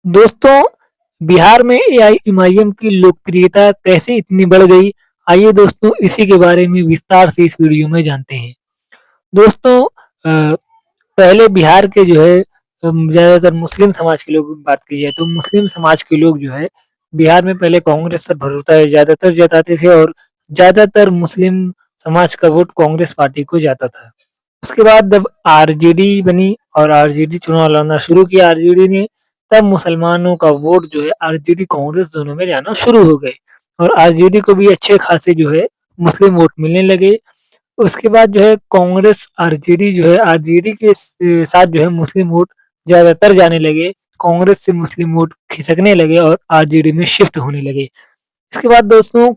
दोस्तों, बिहार में एआईएमआईएम की लोकप्रियता कैसे इतनी बढ़ गई? आइए दोस्तों इसी के बारे में विस्तार से इस वीडियो में जानते हैं। दोस्तों पहले बिहार के जो है ज़्यादातर मुस्लिम समाज के लोगों की बात की जाए तो मुस्लिम समाज के लोग जो है बिहार में पहले कांग्रेस पर भरोसा ज़्यादातर जताते थे और ज़्यादातर मुस्लिम समाज का वोट कांग्रेस पार्टी को जाता था। उसके बाद जब आरजेडी बनी और आरजेडी चुनाव लड़ना शुरू किया आरजेडी ने, तब मुसलमानों का वोट जो है आरजेडी कांग्रेस दोनों में जाना शुरू हो गए और आरजेडी को भी अच्छे खासे जो है मुस्लिम वोट मिलने लगे। उसके बाद जो है कांग्रेस आरजेडी जो है आरजेडी के साथ जो है मुस्लिम वोट ज़्यादातर जाने लगे। कांग्रेस से मुस्लिम वोट खिसकने लगे और आरजेडी में शिफ्ट होने लगे। इसके बाद दोस्तों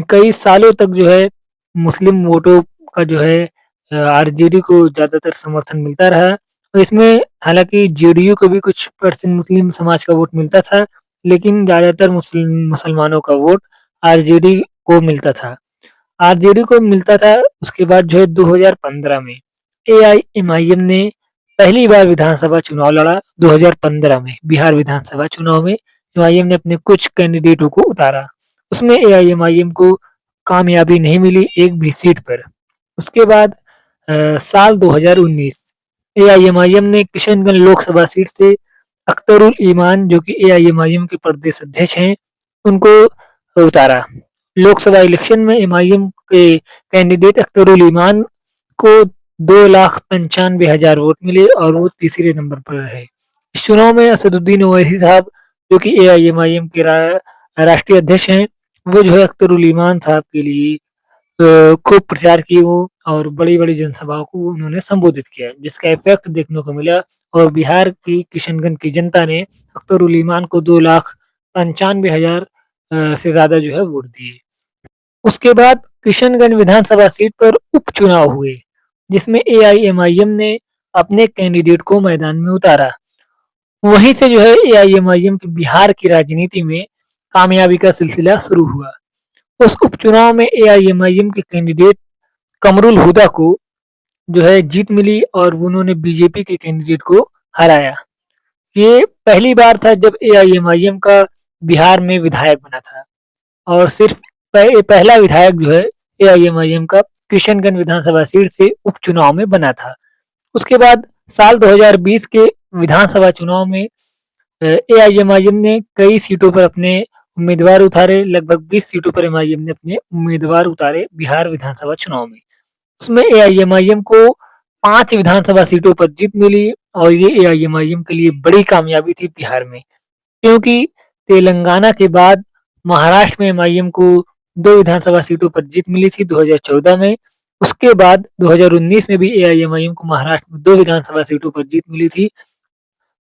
कई सालों तक जो है मुस्लिम वोटों का जो है आरजेडी को ज़्यादातर समर्थन मिलता रहा और इसमें हालाँकि जेडीयू को भी कुछ परसेंट मुस्लिम समाज का वोट मिलता था, लेकिन ज़्यादातर मुसलमानों का वोट आरजेडी को मिलता था। आरजेडी को मिलता था। उसके बाद जो है 2015 में एआईएमआईएम ने पहली बार विधानसभा चुनाव लड़ा। 2015 में बिहार विधानसभा चुनाव में एमआईएम ने अपने कुछ कैंडिडेटों को उतारा। उसमें एआईएमआईएम को कामयाबी नहीं मिली एक भी सीट पर। उसके बाद साल 2019 एआईएमआईएम ने किशनगंज लोकसभा सीट से अख्तरुल ईमान जो कि एआईएमआईएम के प्रदेश अध्यक्ष हैं, उनको उतारा। लोकसभा इलेक्शन में एमआईएम के कैंडिडेट अख्तरुल ईमान को 2,95,000 वोट मिले और वो तीसरे नंबर पर रहे। इस चुनाव में असदुद्दीन ओवैसी साहब जो कि एआईएमआईएम के राष्ट्रीय अध्यक्ष हैं, वो जो है अख्तरुल ईमान साहब के लिए खूब प्रचार किए वो और बड़ी-बड़ी जनसभाओं को उन्होंने संबोधित किया, जिसका इफ़ेक्ट देखने को मिला और बिहार की किशनगंज की जनता ने अख्तरुल ईमान को 2,95,000 से ज़्यादा जो है वोट दिए। उसके बाद किशनगंज विधानसभा सीट पर उपचुनाव हुए, जिसमें एआईएमआईएम ने अपने कैंडिडेट को मैदान में उतारा। वहीं से जो है एआईएमआईएम की बिहार की राजनीति में कामयाबी का सिलसिला शुरू हुआ। उस उपचुनाव में एआईएमआईएम के कैंडिडेट कमरुल हुदा को जो है जीत मिली और उन्होंने बीजेपी के कैंडिडेट को हराया। ये पहली बार था जब एआईएमआईएम का बिहार में विधायक बना था और सिर्फ पहला विधायक जो है एआईएमआईएम का किशनगंज विधानसभा सीट से उपचुनाव में बना था। उसके बाद साल 2020 के विधानसभा चुनाव में एआईएमआईएम ने कई सीटों पर अपने उम्मीदवार उतारे। लगभग 20 सीटों पर एमआईएम ने अपने उम्मीदवार उतारे बिहार विधानसभा चुनाव में। उसमें एआईएमआईएम को 5 विधानसभा सीटों पर जीत मिली और ये एआईएमआईएम के लिए बड़ी कामयाबी थी बिहार में, क्योंकि तेलंगाना के बाद महाराष्ट्र में एमआईएम को 2 विधानसभा सीटों पर जीत मिली थी 2014 में। उसके बाद 2019 में भी एआईएमआईएम को महाराष्ट्र में 2 विधानसभा सीटों पर जीत मिली थी।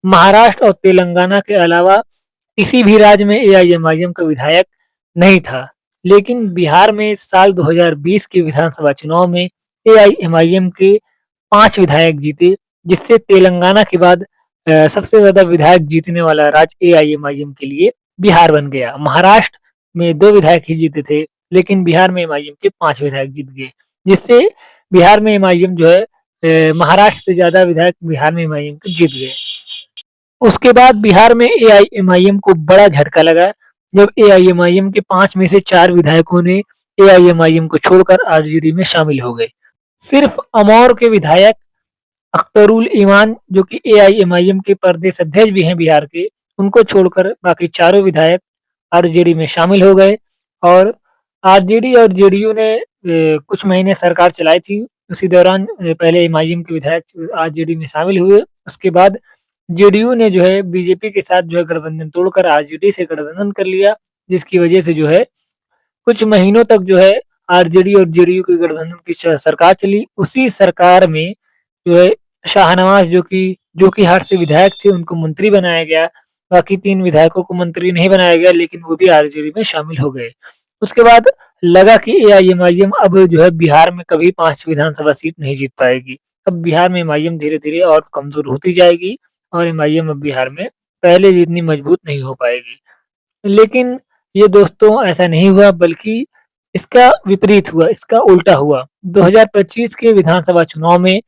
महाराष्ट्र और तेलंगाना के अलावा किसी भी राज्य में एआईएमआईएम का विधायक नहीं था, लेकिन बिहार में साल 2020 के विधानसभा चुनाव में एआईएमआईएम के 5 विधायक जीते, जिससे तेलंगाना के बाद सबसे ज़्यादा विधायक जीतने वाला राज्य एआईएमआईएम के लिए बिहार बन गया। महाराष्ट्र में 2 विधायक ही जीते थे, लेकिन बिहार में एमआईएम के 5 विधायक जीत गए, जिससे बिहार में एमआईएम जो है महाराष्ट्र से ज़्यादा विधायक बिहार में एमआईएम के जीत गए। उसके बाद बिहार में एआईएमआईएम को बड़ा झटका लगा जब एआईएमआईएम के 5 में से 4 विधायकों ने एआईएमआईएम को छोड़कर आरजेडी में शामिल हो गए। सिर्फ अमौर के विधायक अख्तरुल ईमान जो कि एआईएमआईएम के प्रदेश अध्यक्ष भी हैं बिहार के, उनको छोड़कर बाकी चारों विधायक आरजेडी में शामिल हो गए और आरजेडी और जेडीयू ने कुछ महीने सरकार चलाई थी। उसी दौरान पहले एमआईएम के विधायक आरजेडी में शामिल हुए। उसके बाद जेडीयू ने जो है बीजेपी के साथ जो है गठबंधन तोड़कर आरजेडी से गठबंधन कर लिया, जिसकी वजह से जो है कुछ महीनों तक जो है आरजेडी और जेडीयू की गठबंधन की सरकार चली। उसी सरकार में जो है शाहनवाज जो कि हार से विधायक थे, उनको मंत्री बनाया गया। बाकी 3 विधायकों को मंत्री नहीं बनाया गया, लेकिन वो भी आरजेडी में शामिल हो गए। उसके बाद लगा कि एआईएमआईएम अब जो है बिहार में कभी 5 विधानसभा सीट नहीं जीत पाएगी। अब बिहार में एमआईएम धीरे-धीरे और कमज़ोर होती जाएगी और एमआईएम अब बिहार में पहले जितनी मजबूत नहीं हो पाएगी। लेकिन ये दोस्तों ऐसा नहीं हुआ, बल्कि इसका विपरीत हुआ, इसका उल्टा हुआ। 2025 के विधानसभा चुनाव में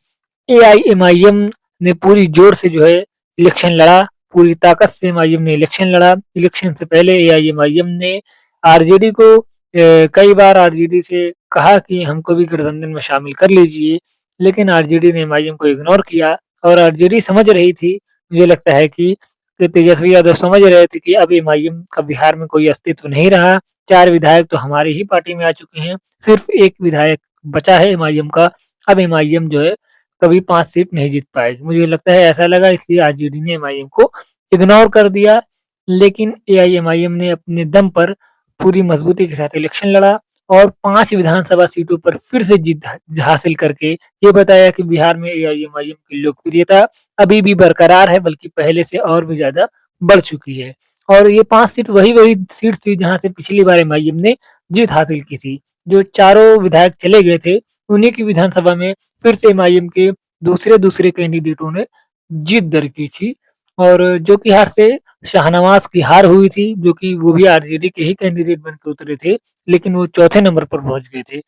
एआईएमआईएम ने पूरी जोर से जो है इलेक्शन लड़ा, पूरी ताकत से एमआईएम ने इलेक्शन लड़ा। इलेक्शन से पहले एआईएमआईएम ने आरजेडी को कई बार आरजेडी से कहा कि हमको भी गठबंधन में शामिल कर लीजिए, लेकिन आरजेडी ने एमआईएम को इग्नोर किया और आरजेडी समझ रही थी, मुझे लगता है कि तेजस्वी यादव समझ रहे थे कि अब एमआईएम का बिहार में कोई अस्तित्व नहीं रहा। 4 विधायक तो हमारी ही पार्टी में आ चुके हैं, सिर्फ 1 विधायक बचा है एमआईएम का। अब एमआईएम जो है कभी 5 सीट नहीं जीत पाएगी। मुझे लगता है ऐसा लगा, इसलिए आरजेडी ने एमआईएम को इग्नोर कर दिया। लेकिन एआईएमआईएम ने अपने दम पर पूरी मजबूती के साथ इलेक्शन लड़ा और 5 विधानसभा सीटों पर फिर से जीत हासिल करके ये बताया कि बिहार में एआईएमआईएम की लोकप्रियता अभी भी बरकरार है, बल्कि पहले से और भी ज़्यादा बढ़ चुकी है। और ये 5 सीट वही-वही सीट थी जहाँ से पिछली बार एमआईएम ने जीत हासिल की थी। जो चारों विधायक चले गए थे, उन्हीं की विधानसभा में फिर से एमआईएम के दूसरे-दूसरे कैंडिडेटों ने जीत दर्ज की थी। और जो कि हार से शाहनवाज़ की हार हुई थी, जो कि वो भी आरजेडी के ही कैंडिडेट बन के उतरे थे, लेकिन वो चौथे नंबर पर पहुँच गए थे।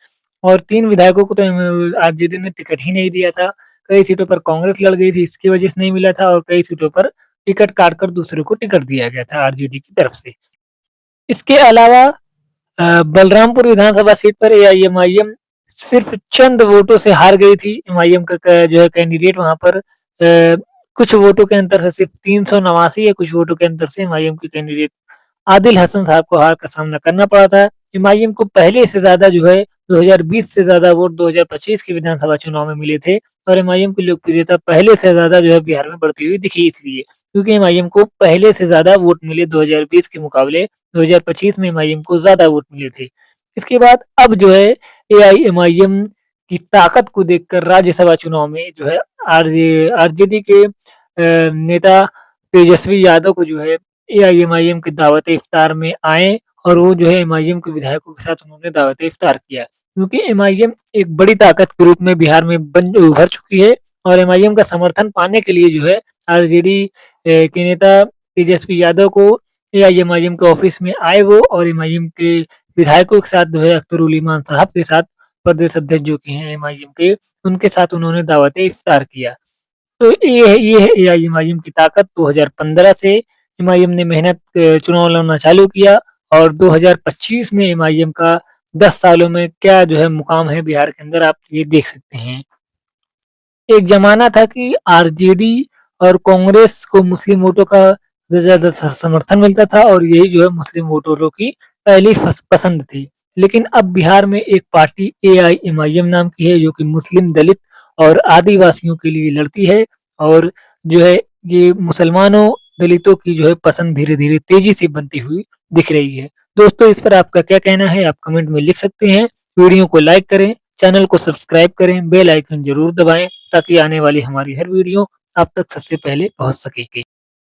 और 3 विधायकों को तो आरजेडी ने टिकट ही नहीं दिया था। कई सीटों पर कांग्रेस लड़ गई थी, इसकी वजह से नहीं मिला था और कई सीटों पर टिकट काट कर दूसरे को टिकट दिया गया था आरजेडी की तरफ से। इसके अलावा बलरामपुर विधानसभा सीट पर एआईएमआईएम सिर्फ चंद वोटों से हार गई थी। एमआईएम का जो है कैंडिडेट वहाँ पर कुछ वोटों के अंतर से सिर्फ 389 या कुछ वोटों के अंतर से एमआईएम के कैंडिडेट आदिल हसन साहब को हार का सामना करना पड़ा था। एमआईएम को पहले से ज़्यादा जो है 2020 से ज़्यादा वोट 2025 के विधानसभा चुनाव में मिले थे और एमआईएम की लोकप्रियता पहले से ज़्यादा जो है बिहार में बढ़ती हुई दिखी, इसलिए क्योंकि एमआईएम को पहले से ज़्यादा वोट मिले 2020 के मुकाबले 2025 में एमआईएम को ज़्यादा वोट मिले थे। इसके बाद अब जो है एआईएमआईएम की ताकत को देखकर राज्यसभा चुनाव में जो है आरजेडी के नेता तेजस्वी यादव को जो है एआईएमआईएम की दावत-ए-इफ्तार में आए और वो जो है एमआईएम के विधायकों के साथ उन्होंने दावत-ए-इफ्तार किया। क्योंकि एमआईएम एक बड़ी ताकत के रूप में बिहार में उभर चुकी है और एमआईएम का समर्थन पाने के लिए जो है आरजेडी के नेता तेजस्वी यादव को एआईएमआईएम के ऑफिस में आए वो और एमआईएम के विधायकों के साथ जो है अख्तर उल ईमान साहब के साथ, प्रदेश अध्यक्ष जो कि हैं एमआईएम के, उनके साथ उन्होंने दावत-ए-इफ्तार किया। तो ये है एआईएमआईएम की ताकत। 2015 से एमआईएम ने मेहनत चुनाव लड़ना चालू किया और 2025 में एमआईएम का 10 सालों में क्या जो है मुकाम है बिहार के अंदर, आप ये देख सकते हैं। एक ज़माना था कि आरजेडी और कांग्रेस को मुस्लिम वोटों का ज़्यादा समर्थन मिलता था और यही जो है मुस्लिम वोटरों की पहली पसंद थी। लेकिन अब बिहार में एक पार्टी एआईएमआईएम नाम की है, जो कि मुस्लिम, दलित और आदिवासियों के लिए लड़ती है और जो है ये मुसलमानों, दलितों की जो है पसंद धीरे-धीरे तेजी से बनती हुई दिख रही है। दोस्तों, इस पर आपका क्या कहना है? आप कमेंट में लिख सकते हैं। वीडियो को लाइक करें, चैनल को सब्सक्राइब करें, बेल आइकन ज़रूर दबाएँ ताकि आने वाली हमारी हर वीडियो आप तक सबसे पहले पहुँच सके।